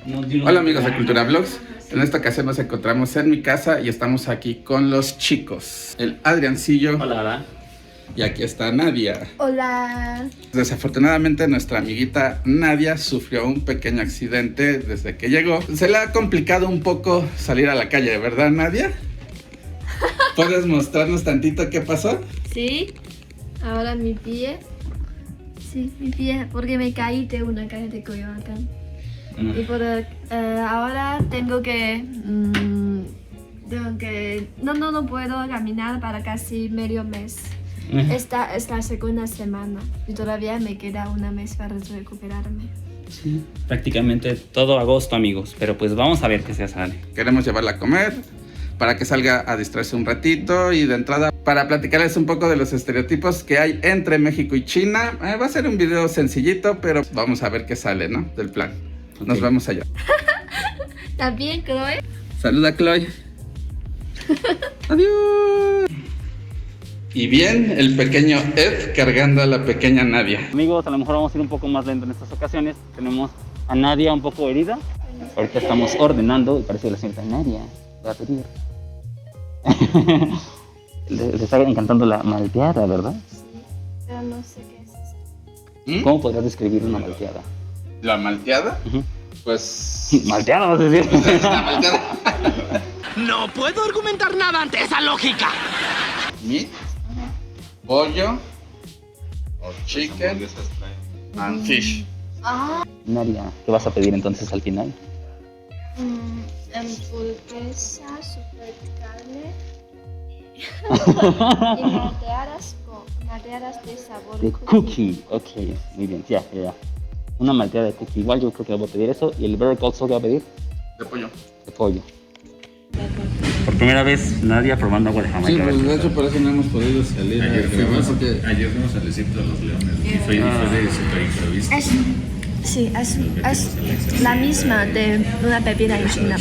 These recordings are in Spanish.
Hola amigos de Cultura Vlogs, en esta ocasión nos encontramos en mi casa y estamos aquí con los chicos, el Adriancillo. Hola, hola. Y aquí está Nadia. Hola. Desafortunadamente nuestra amiguita Nadia sufrió un pequeño accidente desde que llegó. Se le ha complicado un poco salir a la calle, ¿verdad Nadia? ¿Puedes mostrarnos tantito qué pasó? Sí, ahora mi pie. Sí, mi pie, porque me caí de una calle de Coyoacán. Y ahora tengo que... no puedo caminar para casi medio mes. Esta es la segunda semana y todavía me queda un mes para recuperarme. Sí, prácticamente todo agosto, amigos, pero pues vamos a ver qué se sale. Queremos llevarla a comer para que salga a distraerse un ratito y de entrada para platicarles un poco de los estereotipos que hay entre México y China. Va a ser un video sencillito, pero vamos a ver qué sale, ¿no? Del plan. Nos vemos allá. ¿También, Chloe? Saluda, Chloe. Adiós. Y bien, el pequeño Ed cargando a la pequeña Nadia. Amigos, a lo mejor vamos a ir un poco más lento en estas ocasiones. Tenemos a Nadia un poco herida. Ahorita estamos ordenando y parece que la señorita Nadia va a pedir. le está encantando la malteada, ¿verdad? Sí, pero no sé qué es eso. ¿Cómo podrías describir una malteada? ¿La malteada? Pues... Malteada, vas a decir. La malteada. No puedo argumentar nada ante esa lógica. Meat, pollo, o chicken, and fish. Nadia, ¿qué vas a pedir entonces al final? Hamburguesa, super carne y malteadas de sabor De cookie. Ok, muy bien, ya. Una malteada de cookie. Igual yo creo que voy a pedir eso. ¿Y el burger coleslaw que va a pedir? De pollo. De pollo. Por primera vez Nadia probando agua de Sí, Jamaica. pues de hecho por eso no hemos podido salir. Ayer fuimos al desierto de los leones y fue de super improviso. Es la misma de una bebida en China.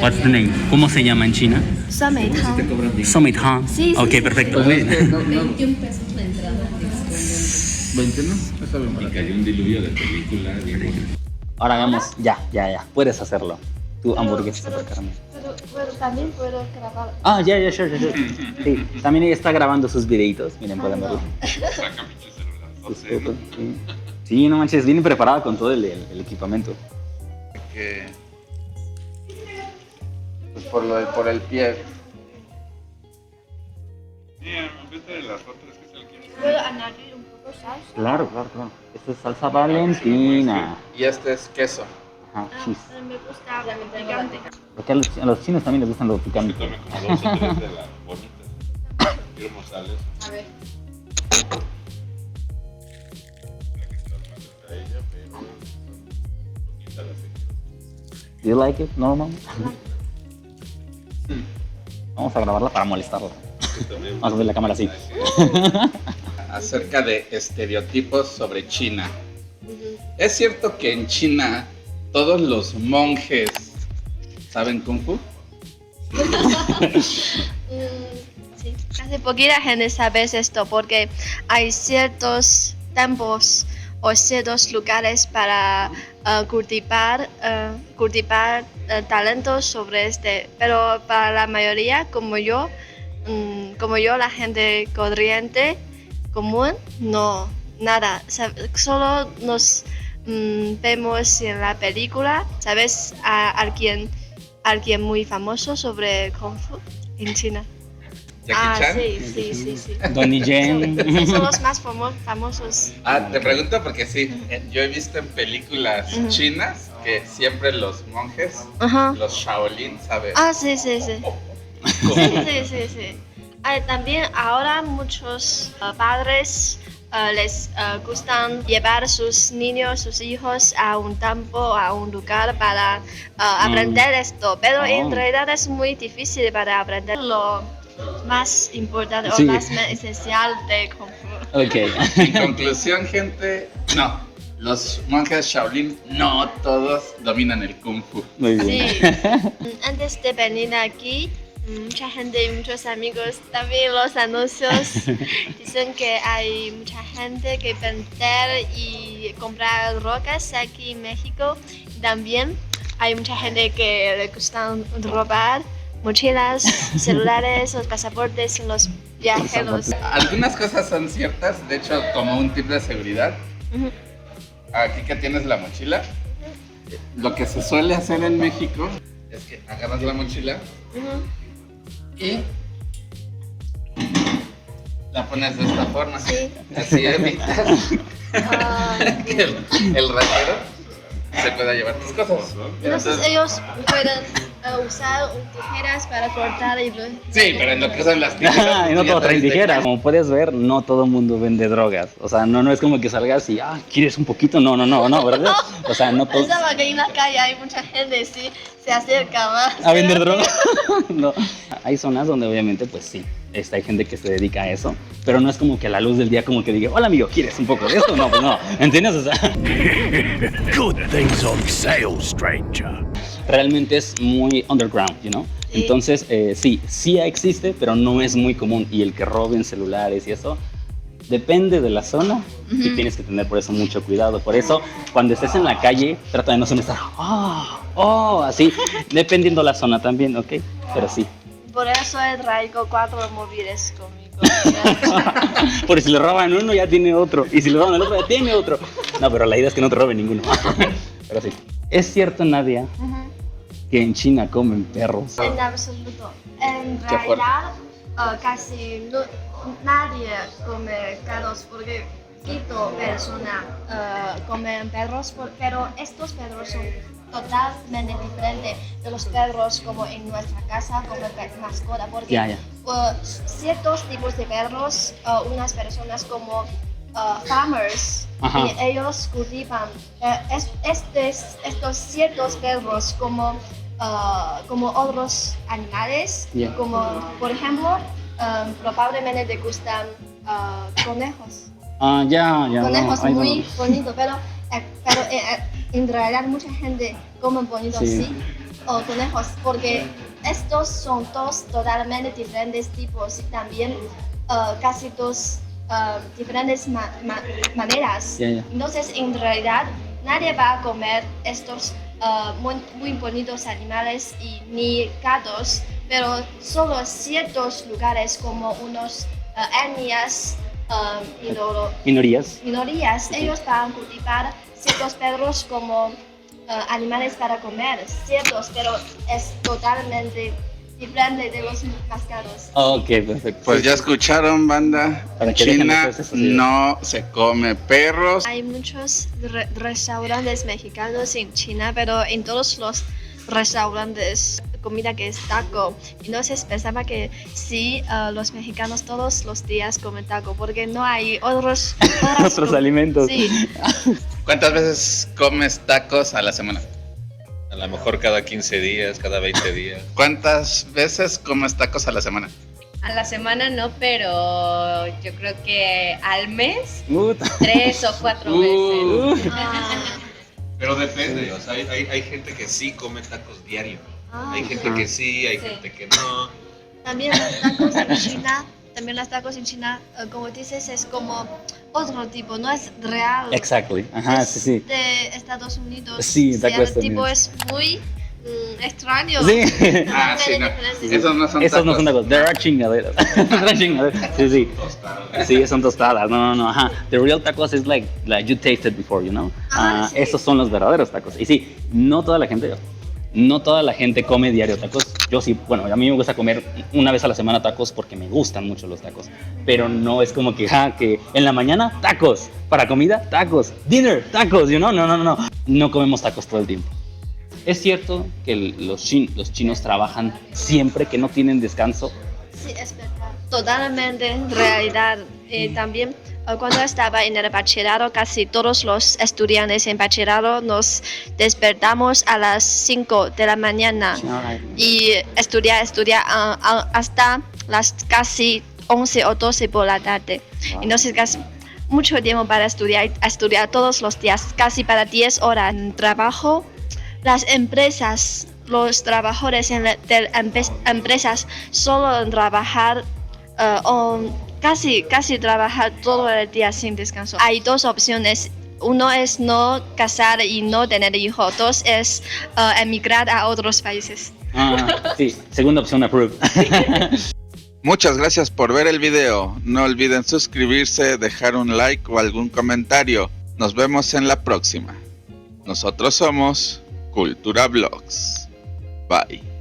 What's the name? ¿Cómo se llama en China? Someitang. Someitang. Sí, Ok, sí, perfecto. Pues Muy es que bien. no, 21 pesos la entrada. 20, ¿no? Está bien Y barato. cayó un diluvio de película. Ahora hagamos. Ya. Puedes hacerlo. Tu hamburguesa super carne. Pero también puedo grabar. Ah, ya, sure. Sí, también ella está grabando sus videitos. Miren, pueden verlo. Sí, no manches, viene preparada con todo el equipamiento. Que... Pues por el pie. Sí, en vez de las otras que se le quieren. ¿Puedo añadir un poco salsa? Claro. Esta es salsa valentina. Y este es queso. Ajá, cheese. Me gusta picante. Porque a los chinos también les gustan los picantes. Tomen como 2 o 3 de las bonitas. Quiero mostrarles. A ver. La que está más cerca de ella, pero poquita la sé. Do you like it, normal? Vamos a grabarla para molestarla. Vamos a ver la cámara así. Acerca de estereotipos sobre China. ¿Es cierto que en China todos los monjes saben Kung Fu? Sí, casi poquita gente sabe esto porque hay ciertos templos o ciertos lugares para cultivar talentos sobre este, pero para la mayoría como yo, la gente corriente común, no, nada, solo nos vemos en la película, ¿sabes? A alguien muy famoso sobre Kung Fu en China. ¿Jackie Chan? Sí. Donnie Yen. Son los más famosos. Te pregunto porque sí, yo he visto en películas chinas que siempre los monjes, Ajá. los Shaolin, ¿sabes? Sí. Sí. También ahora muchos padres les gustan llevar sus niños, sus hijos a un campo, a un lugar para aprender esto, pero en realidad es muy difícil para aprender lo más importante Sí. o más esencial de Kung Fu. Ok. En conclusión, gente, no, los monjes Shaolin no todos dominan el Kung Fu. Muy bien. Sí. Antes de venir aquí, mucha gente y muchos amigos, también los anuncios dicen que hay mucha gente que vender y comprar rocas aquí en México. También hay mucha gente que le gusta robar mochilas, celulares, los pasaportes en los viajeros. Algunas cosas son ciertas, de hecho, como un tip de seguridad. Ujú. Aquí que tienes la mochila, lo que se suele hacer en México es que agarras la mochila Ujú. y la pones de esta forma. Sí. Así evitas Ah, que el ratero se pueda llevar tus cosas. entonces ellos pueden usar tijeras para cortar y... Sí, pero en lo que usan las tijeras. Y no ya todo traen traes tijeras. Como puedes ver, no todo el mundo vende drogas. O sea, no es como que salgas y, ¿quieres un poquito? No, ¿verdad? O sea, no todo. Pensaba que en la calle hay mucha gente, sí, se acerca más. ¿A vender droga? No. Hay zonas donde obviamente, pues sí, hay gente que se dedica a eso, pero no es como que a la luz del día como que diga, hola amigo, ¿quieres un poco de esto? No, pues no, ¿entiendes? O sea, Good things on sale, stranger. realmente es muy underground, you know? Sí. Entonces, sí existe, pero no es muy común. Y el que roben celulares y eso, depende de la zona y tienes que tener por eso mucho cuidado. Por eso, cuando estés en la calle, trata de no estar, así, dependiendo la zona también, ¿ok? Pero sí. Por eso traigo 4 móviles conmigo. Porque si le roban uno, ya tiene otro. Y si le roban el otro, ya tiene otro. No, pero la idea es que no te roben ninguno. Pero sí. Es cierto, Nadia, que en China comen perros. En absoluto. En Qué fuerte. realidad, casi nadie come perros porque poquito personas comen perros, pero estos perros son totalmente diferentes de los perros como en nuestra casa como mascota, porque Ya. ciertos tipos de perros, unas personas como farmers, Ajá. y ellos cultivan estos ciertos perros como otros animales, Ya. como por ejemplo, probablemente te gustan conejos. Ya. Conejos no, I don't muy know. bonitos, pero en realidad mucha gente come bonitos, Sí. sí, o conejos, porque estos son dos totalmente diferentes tipos y también casi dos diferentes maneras. Ya. Entonces, en realidad, nadie va a comer estos muy bonitos animales y ni gatos, pero solo ciertos lugares como unos etnias Minorías. ellos van a cultivar ciertos perros como animales para comer, ciertos, pero es totalmente diferente de los mascados. Ok, perfecto. Pues ya escucharon, banda. Para En que dejen de China hacer esas ideas. no se come perros. Hay muchos restaurantes mexicanos en China, pero en todos los restaurantes comida que es taco. Entonces pensaba que sí, los mexicanos todos los días comen taco, porque no hay otros alimentos. Sí, ¿Cuántas veces comes tacos a la semana? A lo mejor cada 15 días, cada 20 días. ¿Cuántas veces comes tacos a la semana? A la semana no, pero yo creo que al mes Puta. 3 o 4 veces. Pero depende, o sea, hay gente que sí come tacos diario. Hay gente que sí, hay gente que no. También las tacos en China, como dices, es como otro tipo, no es real. Exactly. Ajá, Es sí. de Estados Unidos. Sí, O sea, taco el tipo estadounidense. es muy extraño. Sí. Ah, sí, no. Diferente. Esos no son Esos tacos. no son tacos, there are chingaderas. Sí. Sí, son tostadas. No, ajá. The real tacos is like you tasted before, you know. Ah, sí. Esos son los verdaderos tacos. Y sí, no toda la gente come diario tacos. Yo sí, bueno, a mí me gusta comer una vez a la semana tacos porque me gustan mucho los tacos. Pero no es como que en la mañana tacos, para comida tacos, dinner tacos, you know. No. No comemos tacos todo el tiempo. Es cierto que los chinos trabajan siempre, que no tienen descanso. Sí, es verdad. Totalmente en realidad. También cuando estaba en el bachillerato, casi todos los estudiantes en bachillerato nos despertamos a las 5 de la mañana y estudiar hasta las casi 11 o 12 por la tarde. Wow. Entonces casi mucho tiempo para estudiar todos los días, casi para 10 horas. En trabajo, las empresas, los trabajadores de empresas solo trabajar casi trabajar todo el día sin descanso. Hay dos opciones. uno es no casar y no tener hijos, dos es emigrar a otros países. Sí, segunda opción, approve. Muchas gracias por ver el video. No olviden suscribirse, dejar un like o algún comentario. Nos vemos en la próxima. Nosotros somos Cultura Vlogs. Bye.